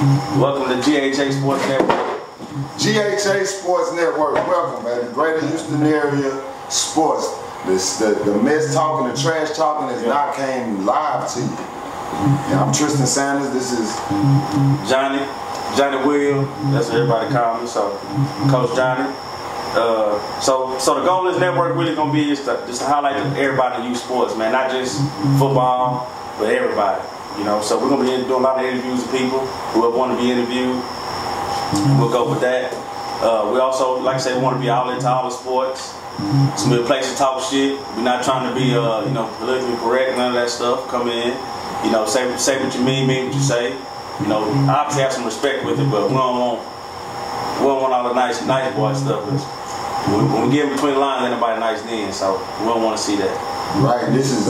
Welcome to GHAS Sports Network. GHAS Sports Network, welcome, man. The Greater Houston area sports. The mess talking, the trash talking has now came live to you. And I'm Tristian Sanders. This is Johnny Will. That's what everybody call me. So, Coach Johnny. So the goal of this network really gonna be just to highlight everybody in youth sports, man. Not just football, but everybody. You know, so we're gonna be doing a lot of interviews with people who want to be interviewed. We'll go with that. We also, like I said, we want to be outlet to all the sports. It's gonna be a place to talk shit. We're not trying to be, you know, politically correct, none of that stuff. Come in, you know, say what you mean what you say. You know, obviously have some respect with it, but we don't want all the nice boy stuff. When we get in between the lines, ain't nobody nice then, so we don't want to see that. Right. This is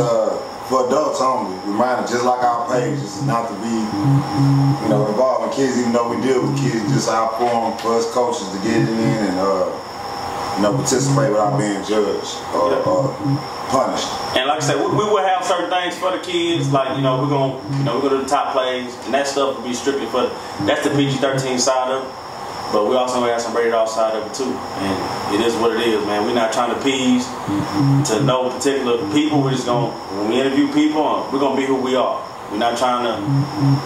for adults only. Reminder, just like our page, this is not to be, you know, involving kids, even though we deal with kids. Just our forum for us coaches to get in and you know, participate without being judged or punished. And like I said, we will have certain things for the kids, like, you know, we're gonna do the top plays, and that stuff will be strictly for that's the PG-13 side of it. But we also have some rated R side of it too, and it is what it is, man. We're not trying to appease to no particular people. We're just gonna, when we interview people, we're gonna be who we are. We're not trying to,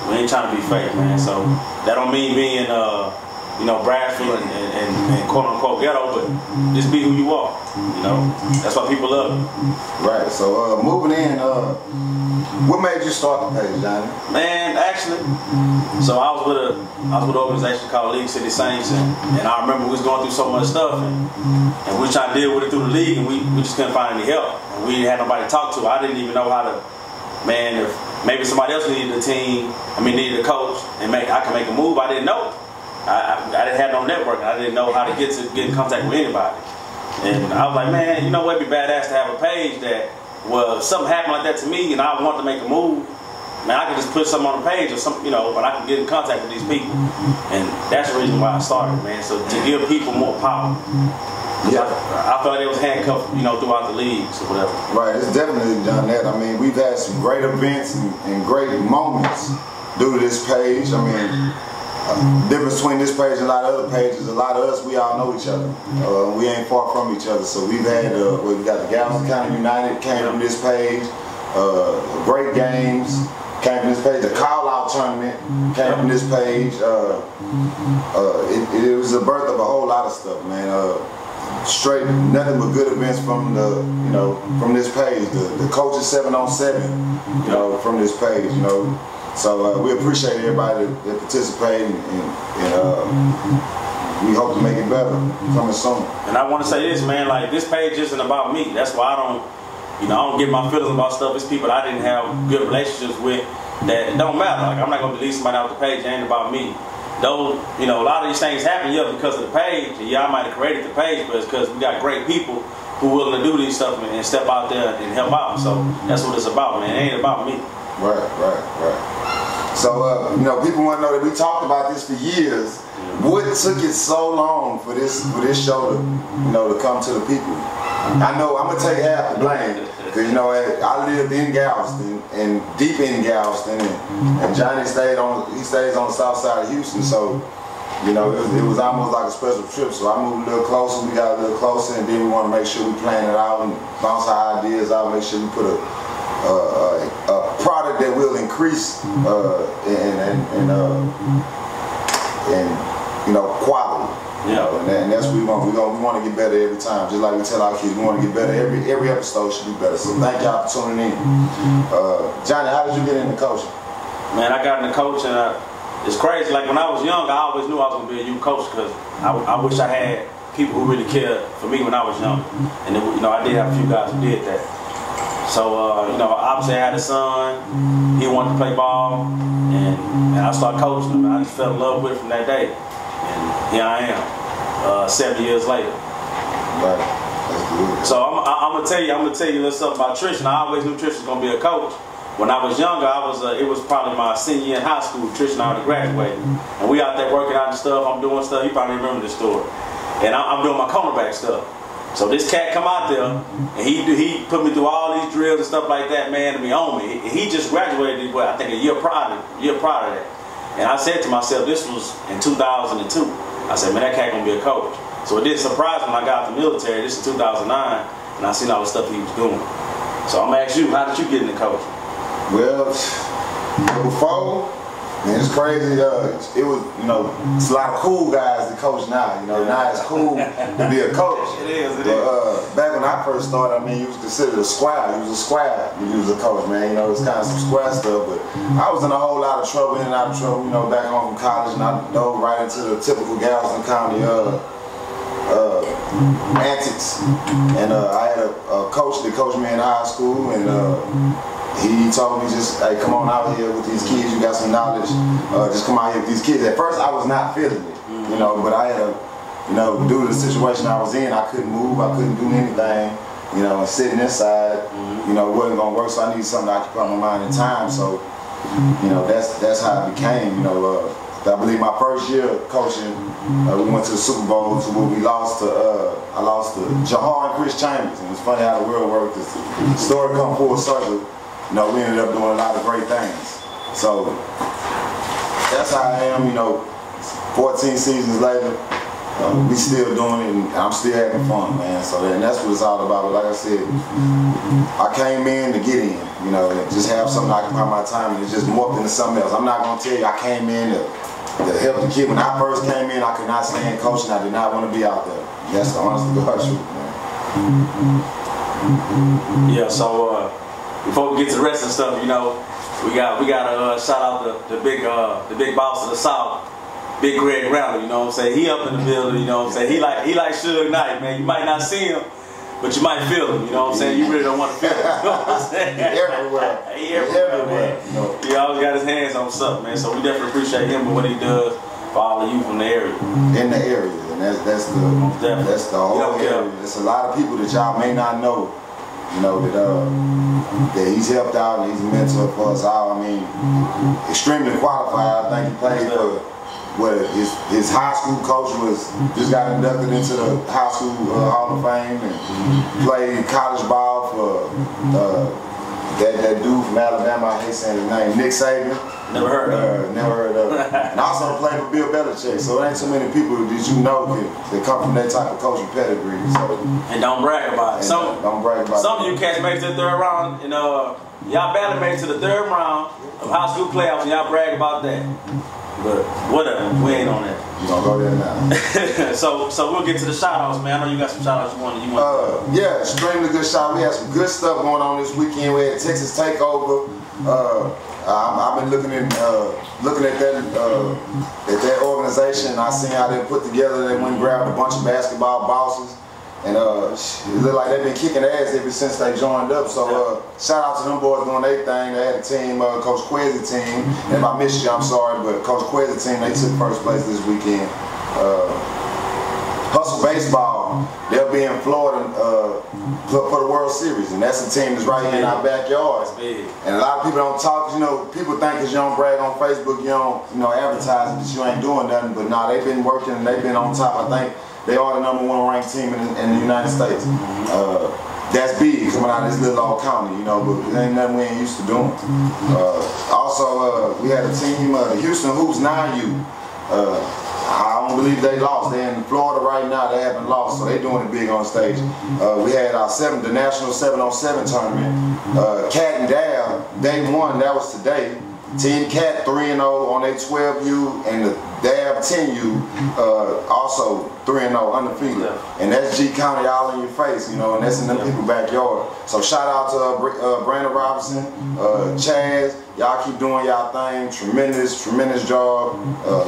we ain't trying to be fake, man. So that don't mean being, you know, Bradford and quote unquote ghetto, but just be who you are. You know, that's why people love you. Right. So moving in, what made you start the page, Johnny? Man, actually, so I was with an organization called League City Saints, and I remember we was going through so much stuff, and we was trying to deal with it through the league, and we just couldn't find any help, and we didn't have nobody to talk to. I didn't even know how to, man, if maybe somebody else needed a team, needed a coach, and I could make a move. I didn't know. I didn't have no network. I didn't know how to get in contact with anybody. And I was like, man, you know what, it'd be badass to have a page that, well, something happened like that to me and I want to make a move, man, I could just put something on the page or something, you know, but I can get in contact with these people. And that's the reason why I started, man, so to give people more power. Yeah. I felt like it was handcuffed, you know, throughout the leagues or whatever. Right, it's definitely done that. I mean, we've had some great events and great moments due to this page. I mean, difference between this page and a lot of other pages, a lot of us, we all know each other. We ain't far from each other. So we've had, we got the Galveston County United came from this page, great games came from this page, the call-out tournament came from this page. It was the birth of a whole lot of stuff, man. Straight, nothing but good events from the, you know, from this page. The coaches 7-on-7, you know, from this page, you know. So we appreciate everybody that participated, and we hope to make it better coming soon. And I want to say this, man, like, this page isn't about me. That's why I don't get my feelings about stuff. It's people I didn't have good relationships with that don't matter. Like, I'm not gonna delete somebody off the page. It ain't about me. Though, you know, a lot of these things happen, yeah, because of the page. And yeah, I might have created the page, but it's because we got great people who are willing to do these stuff and step out there and help out. So that's what it's about, man. It ain't about me. Right. So, you know, people want to know that we talked about this for years. What took it so long for this show to, you know, to come to the people? I know I'm gonna take half the blame because, you know, I lived in Galveston and deep in Galveston, and Johnny stays on the south side of Houston. So, you know, it was almost like a special trip. So I moved a little closer. We got a little closer, and then we want to make sure we plan it out and bounce our ideas out. Make sure we put a product that will increase and you know, quality. Yeah. And that's what we want. We want to get better every time. Just like we tell our kids, we want to get better. Every episode should be better. So thank y'all for tuning in. Johnny, how did you get into coaching? Man, I got into coaching. It's crazy. Like, when I was young, I always knew I was gonna be a youth coach because I wish I had people who really cared for me when I was young. And you know, I did have a few guys who did that. So, you know, obviously I had a son, he wanted to play ball, and I started coaching him, and I just fell in love with it from that day. And here I am, 7 years later. Right. That's good. So I'm gonna tell you a little something about Tristian. I always knew Tristian was gonna be a coach. When I was younger, it was probably my senior year in high school. Tristian already graduated, and we out there working out and stuff. I'm doing stuff. You probably remember this story. And I'm doing my cornerback stuff. So this cat come out there, and he put me through all these drills and stuff like that, man, to be on me. He just graduated, but I think a year prior to that. And I said to myself, this was in 2002. I said, man, that cat gonna be a coach. So it didn't surprise me when I got out the military. This is 2009, and I seen all the stuff he was doing. So I'm gonna ask you, how did you get into coaching? Well, before, man, it's crazy. It was, you know, it's a lot of cool guys to coach now. You know, now it's cool to be a coach. It is. But back when I first started, I mean, you was considered a squad. You was a squad when you was a coach, man. You know, it's kind of some squad stuff. But I was in a whole lot of trouble, in and out of trouble. You know, back home from college, and I dove right into the typical Galveston County antics. And I had a coach that coached me in high school, and he told me, just, hey, come on out here with these kids, you got some knowledge, just come out here with these kids. At first I was not feeling it, you know, but I had a, you know, due to the situation I was in, I couldn't move, I couldn't do anything, you know, and sitting inside, you know, wasn't gonna work, so I needed something to occupy my mind and time. So, you know, that's how it became. You know, I believe my first year of coaching, we went to the Super Bowl, so we lost to, I lost to GHAS and Chris Chambers, and it's funny how the world works. The story come full circle. You know, we ended up doing a lot of great things. So that's how I am. You know, 14 seasons later, we still doing it, and I'm still having fun, man. So that's what it's all about. But like I said, I came in to get in, you know, and just have something I can occupy my time, and it just morphed into something else. I'm not gonna tell you I came in to help the kid. When I first came in, I could not stand coaching. I did not want to be out there. That's the honest to God truth, man. Yeah. So before we get to the rest of the stuff, you know, we got to shout out the big boss of the South, Big Greg Randall. You know what I'm saying? He up in the building. You know what I'm saying? He like Suge Knight, man. You might not see him, but you might feel him. You know what I'm saying? You really don't want to feel him. You know what I'm saying? Everywhere. He everywhere, man. No. He always got his hands on something, man. So we definitely appreciate him for what he does for all of you from the area. In the area, and that's the whole area. There's a lot of people that y'all may not know. You know, that he's helped out and he's a mentor for us all. I mean, extremely qualified. I think he played for his high school coach just got inducted into the high school Hall of Fame, and played college ball for that dude from Alabama. I hate saying his name, Nick Saban. Never heard of him. Never heard of him. And also played for Bill Belichick. So it ain't too many people that you know that come from that type of coaching pedigree. So, and don't brag about it. Don't brag about it. Some of you cats made it to the third round, and y'all barely made it to the third round of high school playoffs, and y'all brag about that. But whatever, we ain't on that. You gonna go there now. so we'll get to the shout-outs, man. I know you got some shout-outs you want. Yeah, extremely good shout. We had some good stuff going on this weekend. We had Texas Takeover. I've been looking at that organization. I seen how they put together. They went and grabbed a bunch of basketball bosses, and it looked like they've been kicking ass ever since they joined up. So shout out to them boys doing their thing. They had a team, Coach Quez's team. And if I missed you, I'm sorry, but Coach Quez's team, they took first place this weekend. Hustle Baseball, they'll be in Florida for the World Series, and that's the team that's right here in our backyard. And a lot of people don't talk. You know, people think because you don't brag on Facebook, you don't, advertise that you ain't doing nothing. But no, they've been working and they've been on top. I think they are the #1 ranked team in the United States. That's big coming out of this little old county, but it ain't nothing we ain't used to doing. Also, we had a team, the Houston Hoops 9U. I don't believe they lost. They're in Florida right now. They haven't lost, so they're doing it big on stage. We had the National 7-on-7 tournament. Cat and Dab, day one, that was today. Team Cat 3-0 on their 12U, and the Dab 10U also 3-0 undefeated. And that's G County all in your face, and that's in them people's backyard. So shout out to Brandon Robinson, Chaz. Y'all keep doing y'all thing. Tremendous job.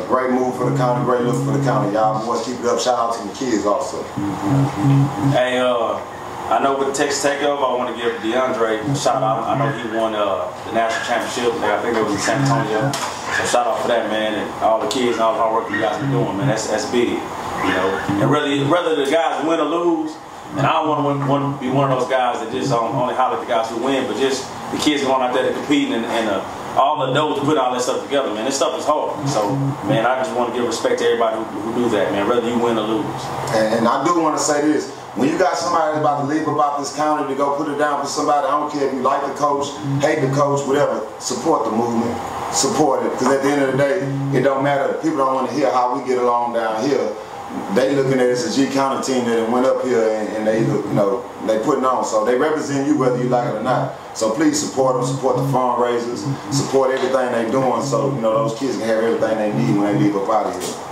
Great move for the county, great look for the county. Y'all boys keep it up. Shout out to the kids also. Hey, I know with Texas Takeover, I want to give DeAndre a shout out. I know he won the national championship. I think it was in San Antonio. So shout out for that, man, and all the kids and all the hard work you guys been doing, man. That's big, And really, whether the guys win or lose, and I don't want to be one of those guys that just only holler at the guys who win, but just the kids going out there to compete and all the dough to put all that stuff together, man. This stuff is hard. So, man, I just want to give respect to everybody who do that, man, whether you win or lose. And I do want to say this. When you got somebody that's about to leave about this county to go put it down for somebody, I don't care if you like the coach, hate the coach, whatever, support the movement. support it, because at the end of the day, it don't matter. People don't want to hear how we get along down here. They looking at us as a G County team that went up here and they, you know, they putting on. So they represent you whether you like it or not. So please support them, support the fundraisers, support everything they doing, so you know those kids can have everything they need when they leave up out of here.